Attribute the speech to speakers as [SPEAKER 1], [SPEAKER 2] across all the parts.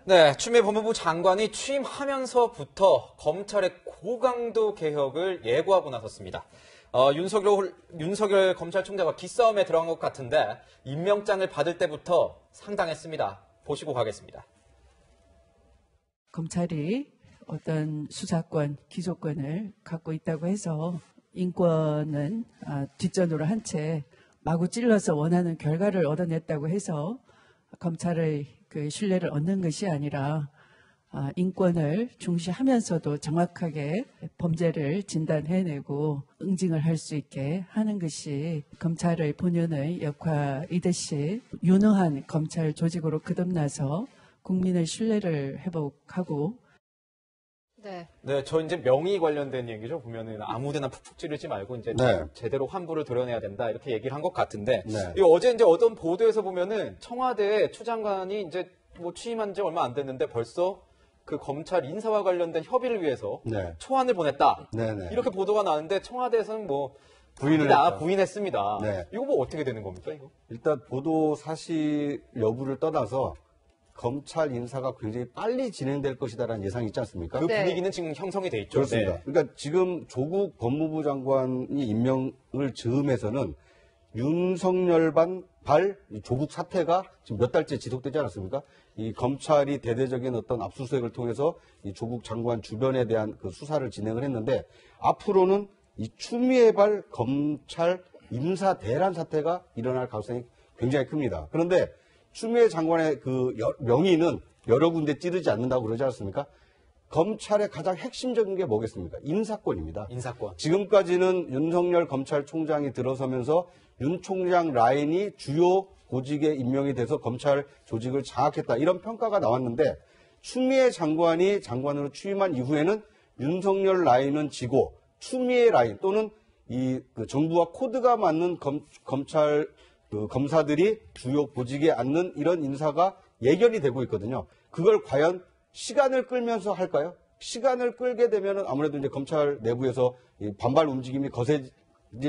[SPEAKER 1] 네, 추미애 법무부 장관이 취임하면서부터 검찰의 고강도 개혁을 예고하고 나섰습니다. 윤석열 검찰총장과 기싸움에 들어간 것 같은데 임명장을 받을 때부터 상당했습니다. 보시고 가겠습니다.
[SPEAKER 2] 검찰이 어떤 수사권, 기소권을 갖고 있다고 해서 인권은 뒷전으로 한 채 마구 찔러서 원하는 결과를 얻어냈다고 해서 검찰의 그 신뢰를 얻는 것이 아니라 인권을 중시하면서도 정확하게 범죄를 진단해내고 응징을 할 수 있게 하는 것이 검찰의 본연의 역할이듯이 유능한 검찰 조직으로 거듭나서 국민의 신뢰를 회복하고.
[SPEAKER 1] 네, 저 이제 명의 관련된 얘기죠. 보면은 아무데나 푹푹 찌르지 말고 이제 제대로 환부를 드러내야 된다 이렇게 얘기를 한 것 같은데 어제 이제 어떤 보도에서 보면은 청와대 추 장관이 이제 뭐 취임한 지 얼마 안 됐는데 벌써 그 검찰 인사와 관련된 협의를 위해서 초안을 보냈다. 이렇게 보도가 나는데 청와대에서는 뭐 부인했습니다. 이거 뭐 어떻게 되는 겁니까, 이거?
[SPEAKER 3] 일단 보도 사실 여부를 떠나서 검찰 인사가 굉장히 빨리 진행될 것이다라는 예상이 있지 않습니까?
[SPEAKER 1] 그 분위기는 지금 형성이 돼 있죠.
[SPEAKER 3] 그렇습니다. 그러니까 지금 조국 법무부 장관이 임명을 즈음해서는 윤석열발 조국 사태가 지금 몇 달째 지속되지 않았습니까? 이 검찰이 대대적인 어떤 압수수색을 통해서 이 조국 장관 주변에 대한 그 수사를 진행을 했는데 앞으로는 이 추미애발 검찰 인사 대란 사태가 일어날 가능성이 굉장히 큽니다. 그런데 추미애 장관의 그 명의는 여러 군데 찌르지 않는다고 그러지 않습니까? 검찰의 가장 핵심적인 게 뭐겠습니까? 인사권입니다.
[SPEAKER 1] 인사권.
[SPEAKER 3] 지금까지는 윤석열 검찰총장이 들어서면서 윤 총장 라인이 주요 보직에 임명이 돼서 검찰 조직을 장악했다. 이런 평가가 나왔는데 추미애 장관이 장관으로 취임한 이후에는 윤석열 라인은 지고 추미애 라인 또는 그 정부와 코드가 맞는 검찰 검사들이 주요 보직에 앉는 이런 인사가 예견이 되고 있거든요. 그걸 과연 시간을 끌면서 할까요? 시간을 끌게 되면 아무래도 이제 검찰 내부에서 반발 움직임이 거세질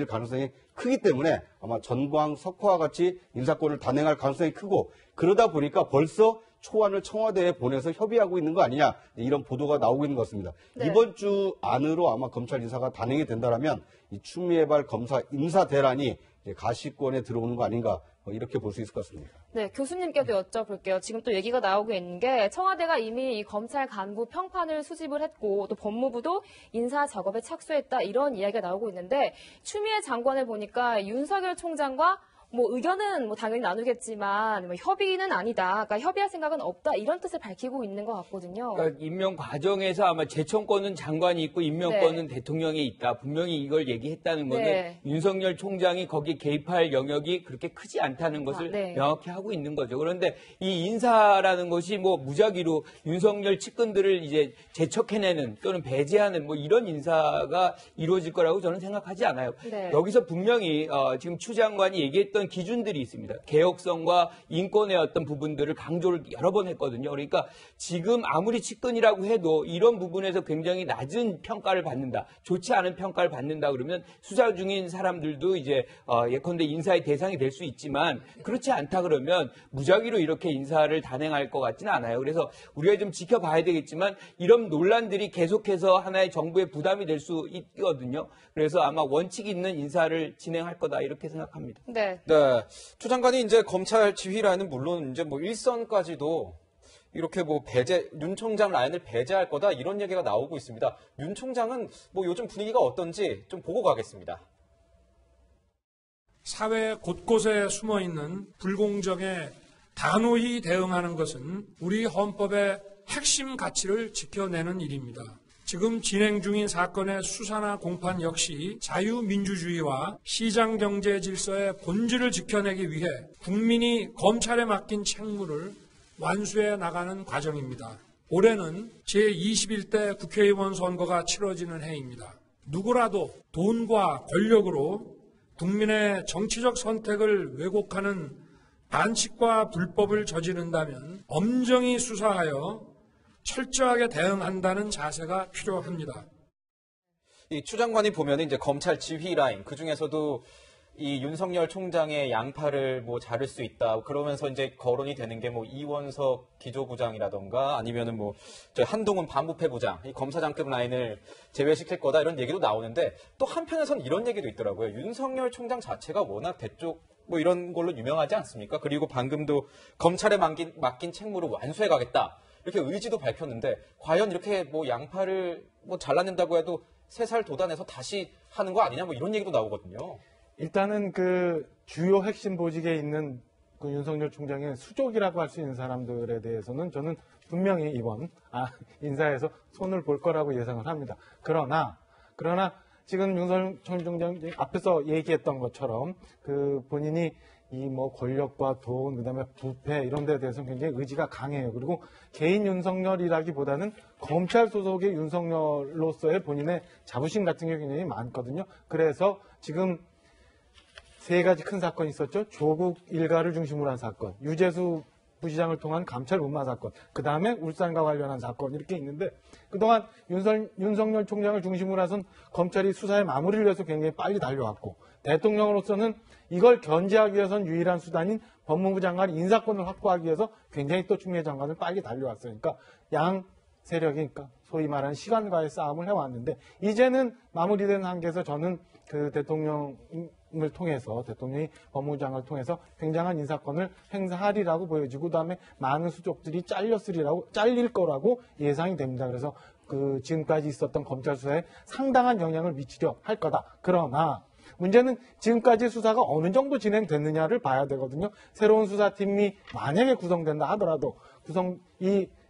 [SPEAKER 3] 가능성이 크기 때문에 아마 전광, 석화와 같이 인사권을 단행할 가능성이 크고 그러다 보니까 벌써 초안을 청와대에 보내서 협의하고 있는 거 아니냐 이런 보도가 나오고 있는 것 같습니다. 이번 주 안으로 아마 검찰 인사가 단행이 된다면 이 추미애발 검사 인사 대란이 가시권에 들어오는 거 아닌가 이렇게 볼 수 있을 것 같습니다.
[SPEAKER 4] 네, 교수님께도 여쭤볼게요. 지금 또 얘기가 나오고 있는 게 청와대가 이미 이 검찰 간부 평판을 수집을 했고 또 법무부도 인사 작업에 착수했다 이런 이야기가 나오고 있는데 추미애 장관을 보니까 윤석열 총장과 뭐 의견은 뭐 당연히 나누겠지만 뭐 협의는 아니다. 그러니까 협의할 생각은 없다. 이런 뜻을 밝히고 있는 것 같거든요.
[SPEAKER 5] 그러니까 임명 과정에서 아마 제청권은 장관이 있고 임명권은 대통령이 있다. 분명히 이걸 얘기했다는 건데 윤석열 총장이 거기에 개입할 영역이 그렇게 크지 않다는 것을 명확히 하고 있는 거죠. 그런데 이 인사라는 것이 뭐 무작위로 윤석열 측근들을 이제 제척해내는 또는 배제하는 뭐 이런 인사가 이루어질 거라고 저는 생각하지 않아요. 여기서 분명히 지금 추 장관이 얘기했던 기준들이 있습니다. 개혁성과 인권의 어떤 부분들을 강조를 여러 번 했거든요. 그러니까 지금 아무리 측근이라고 해도 이런 부분에서 굉장히 낮은 평가를 받는다. 좋지 않은 평가를 받는다 그러면 수사 중인 사람들도 이제 예컨대 인사의 대상이 될 수 있지만 그렇지 않다 그러면 무작위로 이렇게 인사를 단행할 것 같지는 않아요. 그래서 우리가 좀 지켜봐야 되겠지만 이런 논란들이 계속해서 하나의 정부의 부담이 될 수 있거든요. 그래서 아마 원칙 있는 인사를 진행할 거다 이렇게 생각합니다.
[SPEAKER 1] 네, 추 장관이 이제 검찰 지휘 라인은 물론 이제 뭐 일선까지도 이렇게 뭐 윤 총장 라인을 배제할 거다 이런 얘기가 나오고 있습니다. 윤 총장은 뭐 요즘 분위기가 어떤지 좀 보고 가겠습니다.
[SPEAKER 6] 사회 곳곳에 숨어 있는 불공정에 단호히 대응하는 것은 우리 헌법의 핵심 가치를 지켜내는 일입니다. 지금 진행 중인 사건의 수사나 공판 역시 자유민주주의와 시장경제 질서의 본질을 지켜내기 위해 국민이 검찰에 맡긴 책무를 완수해 나가는 과정입니다. 올해는 제21대 국회의원 선거가 치러지는 해입니다. 누구라도 돈과 권력으로 국민의 정치적 선택을 왜곡하는 반칙과 불법을 저지른다면 엄정히 수사하여 철저하게 대응한다는 자세가 필요합니다.
[SPEAKER 1] 이 추 장관이 보면 이제 검찰 지휘 라인 그 중에서도 이 윤석열 총장의 양팔을 뭐 자를 수 있다. 그러면서 이제 거론이 되는 게 뭐 이원석 기조부장이라던가 아니면은 뭐 저 한동훈 반부패 부장, 이 검사장급 라인을 제외시킬 거다 이런 얘기도 나오는데 또 한편에서는 이런 얘기도 있더라고요. 윤석열 총장 자체가 워낙 대쪽 뭐 이런 걸로 유명하지 않습니까? 그리고 방금도 검찰에 맡긴 책무를 완수해 가겠다. 이렇게 의지도 밝혔는데 과연 이렇게 뭐 양팔을 뭐 잘라낸다고 해도 3살 돋아내서 다시 하는 거 아니냐 뭐 이런 얘기도 나오거든요.
[SPEAKER 7] 일단은 그 주요 핵심 보직에 있는 그 윤석열 총장의 수족이라고 할 수 있는 사람들에 대해서는 저는 분명히 이번 인사에서 손을 볼 거라고 예상을 합니다. 그러나 지금 윤석열 총장이 앞에서 얘기했던 것처럼 그 본인이 이 뭐 권력과 돈, 그다음에 부패 이런 데에 대해서는 굉장히 의지가 강해요. 그리고 개인 윤석열이라기보다는 검찰 소속의 윤석열로서의 본인의 자부심 같은 게 굉장히 많거든요. 그래서 지금 3가지 큰 사건이 있었죠. 조국 일가를 중심으로 한 사건, 유재수 부시장을 통한 감찰 음마 사건, 그 다음에 울산과 관련한 사건 이렇게 있는데 그동안 윤석열 총장을 중심으로 해서 검찰이 수사의 마무리를 위해서 굉장히 빨리 달려왔고 대통령으로서는 이걸 견제하기 위해서는 유일한 수단인 법무부 장관 인사권을 확보하기 위해서 굉장히 또 추미애 장관을 빨리 달려왔어요. 그러니까 양 세력이 그러니까 소위 말하는 시간과의 싸움을 해왔는데 이제는 마무리된 한계에서 저는 그 대통령을 통해서 대통령이 법무부 장관을 통해서 굉장한 인사권을 행사하리라고 보여지고 그다음에 많은 수족들이 잘릴 거라고 예상이 됩니다. 그래서 그 지금까지 있었던 검찰 수사에 상당한 영향을 미치려 할 거다. 그러나 문제는 지금까지 수사가 어느 정도 진행됐느냐를 봐야 되거든요. 새로운 수사팀이 만약에 구성된다 하더라도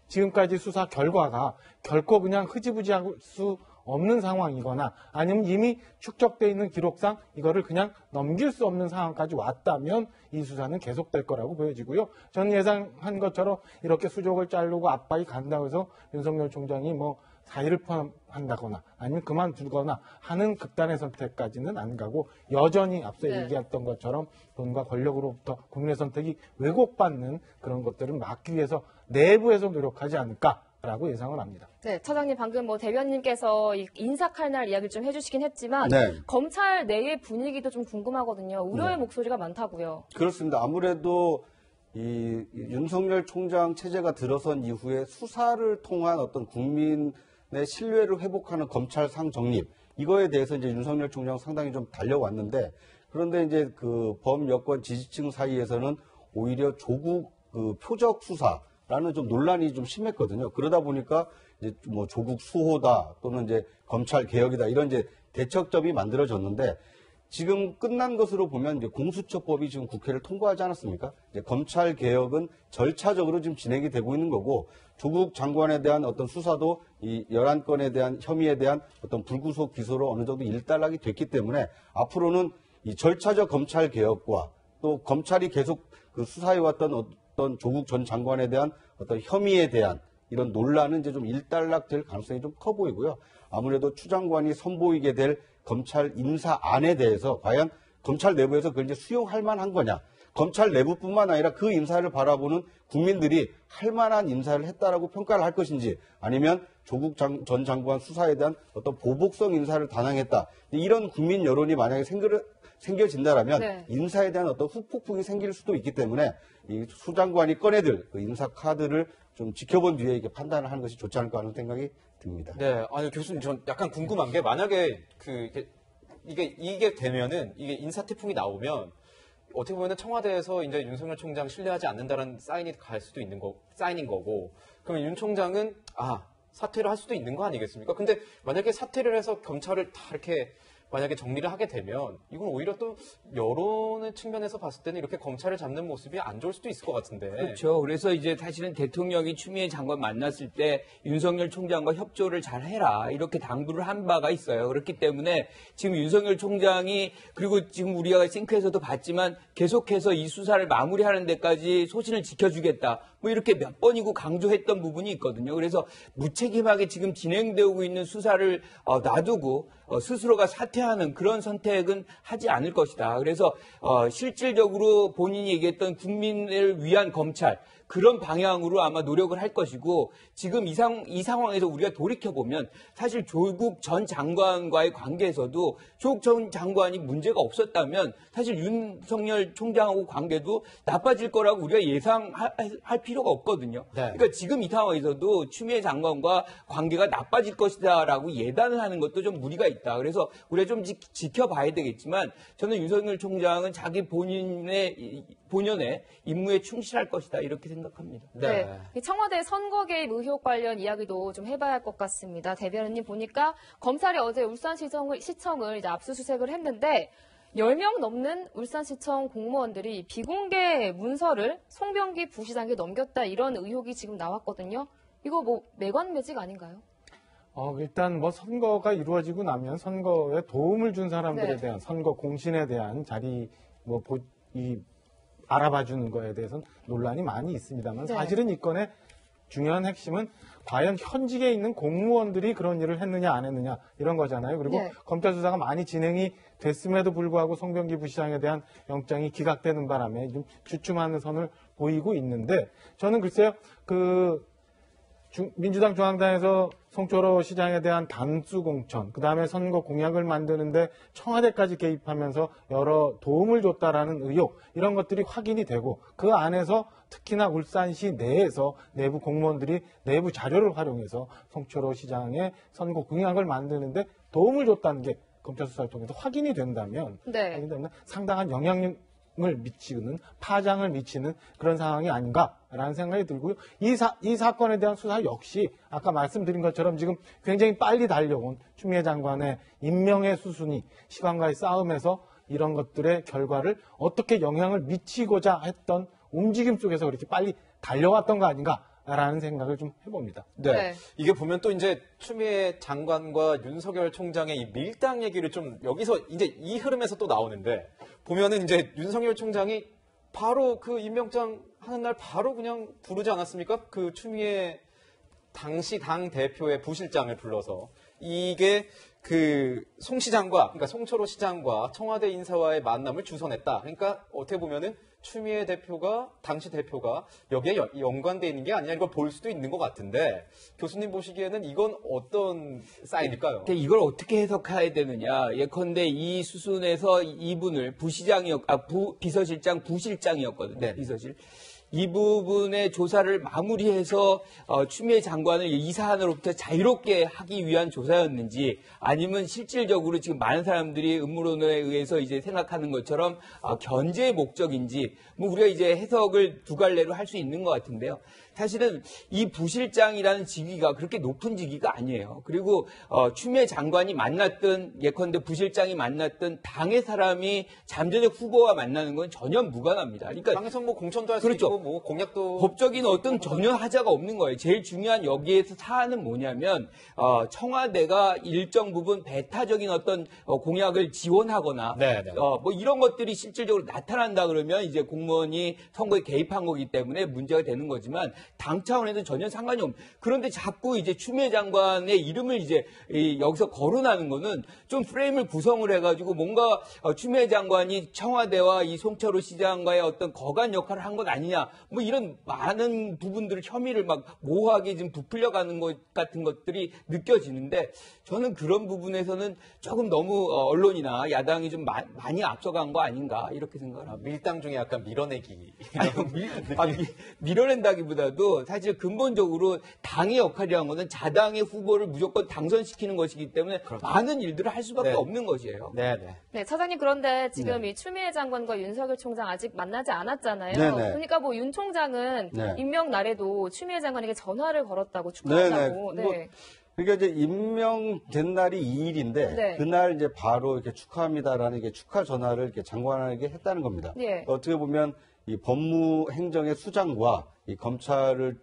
[SPEAKER 7] 지금까지 수사 결과가 결코 그냥 흐지부지할 수 없는 상황이거나 아니면 이미 축적되어 있는 기록상 이거를 그냥 넘길 수 없는 상황까지 왔다면 이 수사는 계속될 거라고 보여지고요. 저는 예상한 것처럼 이렇게 수족을 자르고 압박이 간다고 해서 윤석열 총장이 뭐 사의를 포함한다거나 아니면 그만두거나 하는 극단의 선택까지는 안 가고 여전히 앞서 얘기했던 것처럼 돈과 권력으로부터 국민의 선택이 왜곡받는 그런 것들을 막기 위해서 내부에서 노력하지 않을까라고 예상을 합니다.
[SPEAKER 4] 네, 차장님 방금 뭐 대변님께서 인사 칼날 이야기를 좀 해주시긴 했지만 검찰 내의 분위기도 좀 궁금하거든요. 우려의 목소리가 많다고요.
[SPEAKER 3] 그렇습니다. 아무래도 이 윤석열 총장 체제가 들어선 이후에 수사를 통한 어떤 국민의 신뢰를 회복하는 검찰상 정립 이거에 대해서 이제 윤석열 총장 상당히 좀 달려왔는데 그런데 이제 그 범여권 지지층 사이에서는 오히려 조국 그 표적 수사라는 좀 논란이 좀 심했거든요. 그러다 보니까 이제 뭐 조국 수호다 또는 이제 검찰 개혁이다 이런 이제 대척점이 만들어졌는데 지금 끝난 것으로 보면 이제 공수처법이 지금 국회를 통과하지 않았습니까? 이제 검찰 개혁은 절차적으로 지금 진행이 되고 있는 거고 조국 장관에 대한 어떤 수사도 이 11건에 대한 혐의에 대한 어떤 불구속 기소로 어느 정도 일단락이 됐기 때문에 앞으로는 이 절차적 검찰 개혁과 또 검찰이 계속 그 수사해왔던 어떤 조국 전 장관에 대한 어떤 혐의에 대한 이런 논란은 이제 좀 일단락될 가능성이 좀 커 보이고요. 아무래도 추 장관이 선보이게 될 검찰 인사안에 대해서 과연 검찰 내부에서 그걸 이제 수용할 만한 거냐. 검찰 내부뿐만 아니라 그 인사를 바라보는 국민들이 할 만한 인사를 했다라고 평가를 할 것인지 아니면 조국 전 장관 수사에 대한 어떤 보복성 인사를 단행했다. 이런 국민 여론이 만약에 생겨진다라면 인사에 대한 어떤 후폭풍이 생길 수도 있기 때문에 이 수 장관이 꺼내들 그 인사 카드를 좀 지켜본 뒤에 이렇게 판단을 하는 것이 좋지 않을까 하는 생각이 듭니다.
[SPEAKER 1] 네, 아니 교수님, 전 약간 궁금한 게 만약에 이게 되면은 이게 인사 태풍이 나오면 어떻게 보면 청와대에서 이제 윤석열 총장 신뢰하지 않는다는 사인이 갈 수도 있는 사인인 거고, 그러면 윤 총장은 사퇴를 할 수도 있는 거 아니겠습니까? 근데 만약에 사퇴를 해서 검찰을 다 이렇게 만약에 정리를 하게 되면 이건 오히려 또 여론의 측면에서 봤을 때는 이렇게 검찰을 잡는 모습이 안 좋을 수도 있을 것 같은데.
[SPEAKER 5] 그렇죠. 그래서 이제 사실은 대통령이 추미애 장관 만났을 때 윤석열 총장과 협조를 잘 해라 이렇게 당부를 한 바가 있어요. 그렇기 때문에 지금 윤석열 총장이 그리고 지금 우리가 싱크에서도 봤지만 계속해서 이 수사를 마무리하는 데까지 소신을 지켜주겠다. 뭐 이렇게 몇 번이고 강조했던 부분이 있거든요. 그래서 무책임하게 지금 진행되고 있는 수사를 놔두고 스스로가 사퇴하는 그런 선택은 하지 않을 것이다. 그래서 실질적으로 본인이 얘기했던 국민을 위한 검찰 그런 방향으로 아마 노력을 할 것이고 지금 이 상황에서 우리가 돌이켜보면 사실 조국 전 장관과의 관계에서도 조국 전 장관이 문제가 없었다면 사실 윤석열 총장하고 관계도 나빠질 거라고 우리가 예상할 필요가 없거든요. 네. 그러니까 지금 이 상황에서도 추미애 장관과 관계가 나빠질 것이다라고 예단을 하는 것도 좀 무리가 있다. 그래서 우리가 좀 지켜봐야 되겠지만 저는 윤석열 총장은 자기 본연의 임무에 충실할 것이다 이렇게 생각합니다.
[SPEAKER 4] 네. 청와대 선거 개입 의혹 관련 이야기도 좀 해봐야 할 것 같습니다. 대변인님 보니까 검찰이 어제 울산시청을 이제 압수수색을 했는데 10명 넘는 울산시청 공무원들이 비공개 문서를 송병기 부시장에게 넘겼다 이런 의혹이 지금 나왔거든요. 이거 뭐 매관매직 아닌가요?
[SPEAKER 7] 일단 뭐 선거가 이루어지고 나면 선거에 도움을 준 사람들에 대한 선거 공신에 대한 자리 알아봐주는 거에 대해서는 논란이 많이 있습니다만 사실은 이 건의 중요한 핵심은 과연 현직에 있는 공무원들이 그런 일을 했느냐 안 했느냐 이런 거잖아요. 그리고 검찰 수사가 많이 진행이 됐음에도 불구하고 송병기 부시장에 대한 영장이 기각되는 바람에 좀 주춤하는 선을 보이고 있는데 저는 글쎄요 민주당 중앙당에서 송철호 시장에 대한 단수 공천, 그다음에 선거 공약을 만드는데 청와대까지 개입하면서 여러 도움을 줬다라는 의혹, 이런 것들이 확인이 되고 그 안에서 특히나 울산시 내에서 내부 공무원들이 내부 자료를 활용해서 송철호 시장의 선거 공약을 만드는데 도움을 줬다는 게 검찰 수사를 통해서 확인이 된다면 상당한 영향력을 미치는 파장을 미치는 그런 상황이 아닌가라는 생각이 들고요. 이 사건에 대한 수사 역시 아까 말씀드린 것처럼 지금 굉장히 빨리 달려온 추미애 장관의 임명의 수순이 시간과의 싸움에서 이런 것들의 결과를 어떻게 영향을 미치고자 했던 움직임 속에서 그렇게 빨리 달려왔던 거 아닌가라는 생각을 좀 해봅니다.
[SPEAKER 1] 네. 이게 보면 또 이제 추미애 장관과 윤석열 총장의 이 밀당 얘기를 좀 여기서 이제 이 흐름에서 또 나오는데 보면은 이제 윤석열 총장이 바로 그 임명장 하는 날 바로 그냥 부르지 않았습니까? 그 추미애 당시 당 대표의 부실장을 불러서 이게 그 송 시장과 그러니까 송철호 시장과 청와대 인사와의 만남을 주선했다. 그러니까 어떻게 보면은 추미애 대표가 당시 대표가 여기에 연관되어 있는 게 아니냐 이걸 볼 수도 있는 것 같은데 교수님 보시기에는 이건 어떤 사인일까요?
[SPEAKER 5] 이걸 어떻게 해석해야 되느냐? 예컨대 이 수순에서 이분을 비서실장 부실장이었거든요. 네. 비서실. 이 부분의 조사를 마무리해서 추미애 장관을 이 사안으로부터 자유롭게 하기 위한 조사였는지 아니면 실질적으로 지금 많은 사람들이 음모론에 의해서 이제 생각하는 것처럼 견제의 목적인지 뭐 우리가 이제 해석을 두 갈래로 할 수 있는 것 같은데요. 사실은 이 부실장이라는 직위가 그렇게 높은 직위가 아니에요. 그리고 추미애 장관이 만났던 예컨대 부실장이 만났던 당의 사람이 잠재적 후보와 만나는 건 전혀 무관합니다. 그러니까
[SPEAKER 1] 당에서 뭐 공천도 할 수
[SPEAKER 5] 그렇죠.
[SPEAKER 1] 있고 뭐 공약도
[SPEAKER 5] 법적인 어떤 전혀 하자가 없는 거예요. 제일 중요한 여기에서 사안은 뭐냐면 청와대가 일정 부분 배타적인 어떤 공약을 지원하거나 뭐 이런 것들이 실질적으로 나타난다 그러면 이제 공무원이 선거에 개입한 거기 때문에 문제가 되는 거지만 당 차원에도 전혀 상관이 없는. 그런데 자꾸 이제 추미애 장관의 이름을 이제 여기서 거론하는 거는 좀 프레임을 구성을 해가지고 뭔가 추미애 장관이 청와대와 이 송철호 시장과의 어떤 거간 역할을 한 것 아니냐. 뭐 이런 많은 부분들을 혐의를 막 모호하게 지금 부풀려가는 것 같은 것들이 느껴지는데 저는 그런 부분에서는 조금 너무 언론이나 야당이 좀 많이 앞서간 거 아닌가 이렇게 생각을 합니다.
[SPEAKER 1] 밀당 중에 약간 밀어내기.
[SPEAKER 5] 밀어낸다기보다도 사실 근본적으로 당의 역할이라는 것은 자당의 후보를 무조건 당선시키는 것이기 때문에 많은 일들을 할 수밖에 없는 것이에요.
[SPEAKER 4] 네, 차장님 그런데 지금 이 추미애 장관과 윤석열 총장 아직 만나지 않았잖아요. 그러니까 뭐 윤 총장은 임명 날에도 추미애 장관에게 전화를 걸었다고 축하한다고.
[SPEAKER 3] 그러니까 이제 임명된 날이 2일인데 그날 이제 바로 이렇게 축하합니다라는 게 축하 전화를 이렇게 장관에게 했다는 겁니다. 어떻게 보면 이 법무행정의 수장과 이 검찰을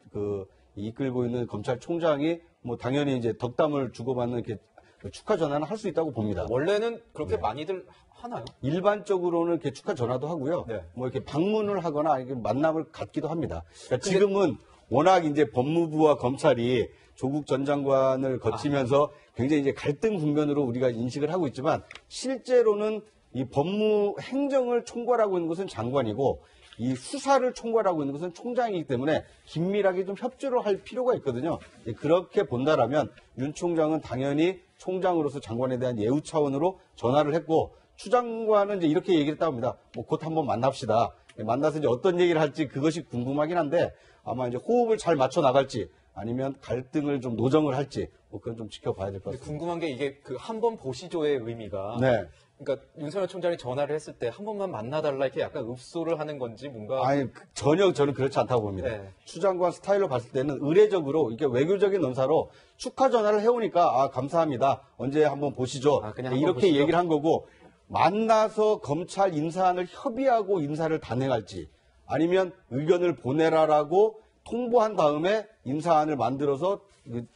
[SPEAKER 3] 이끌고 있는 검찰총장이 뭐 당연히 이제 덕담을 주고받는 이렇게 축하 전화는 할 수 있다고 봅니다.
[SPEAKER 1] 원래는 그렇게 많이들 하나요?
[SPEAKER 3] 일반적으로는 이렇게 축하 전화도 하고요. 뭐 이렇게 방문을 하거나 이렇게 만남을 갖기도 합니다. 그러니까 지금은 워낙 이제 법무부와 검찰이 조국 전 장관을 거치면서 굉장히 이제 갈등 국면으로 우리가 인식을 하고 있지만 실제로는 이 법무 행정을 총괄하고 있는 것은 장관이고 이 수사를 총괄하고 있는 것은 총장이기 때문에 긴밀하게 좀 협조를 할 필요가 있거든요. 그렇게 본다라면 윤 총장은 당연히 총장으로서 장관에 대한 예우 차원으로 전화를 했고 추 장관은 이제 이렇게 얘기를 했다고 합니다. 뭐 곧 한번 만납시다. 만나서 이제 어떤 얘기를 할지 그것이 궁금하긴 한데 아마 이제 호흡을 잘 맞춰 나갈지 아니면 갈등을 좀 노정을 할지 뭐 그건 좀 지켜봐야 될 것 같습니다.
[SPEAKER 1] 궁금한 게 이게 그 한 번 보시죠의 의미가
[SPEAKER 3] 네.
[SPEAKER 1] 그러니까 윤석열 총장이 전화를 했을 때 한 번만 만나달라 이렇게 약간 읍소를 하는 건지 뭔가
[SPEAKER 3] 아니 전혀 저는 그렇지 않다고 봅니다.
[SPEAKER 1] 네.
[SPEAKER 3] 추 장관 스타일로 봤을 때는 의례적으로 이렇게 외교적인 언사로 축하 전화를 해오니까 아 감사합니다. 언제 한번 보시죠.
[SPEAKER 1] 그냥
[SPEAKER 3] 이렇게
[SPEAKER 1] 한번 보시죠.
[SPEAKER 3] 얘기를 한 거고 만나서 검찰 인사안을 협의하고 인사를 단행할지 아니면 의견을 보내라라고 통보한 다음에 인사안을 만들어서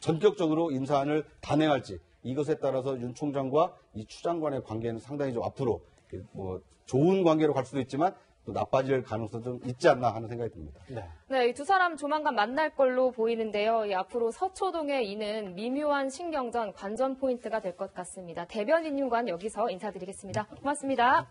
[SPEAKER 3] 전격적으로 인사안을 단행할지 이것에 따라서 윤 총장과 이 추 장관의 관계는 상당히 좀 앞으로 뭐 좋은 관계로 갈 수도 있지만 또 나빠질 가능성도 좀 있지 않나 하는 생각이 듭니다.
[SPEAKER 4] 네, 이 두 사람 조만간 만날 걸로 보이는데요. 이 앞으로 서초동에 이는 미묘한 신경전 관전 포인트가 될 것 같습니다. 대변인님과는 여기서 인사드리겠습니다. 고맙습니다.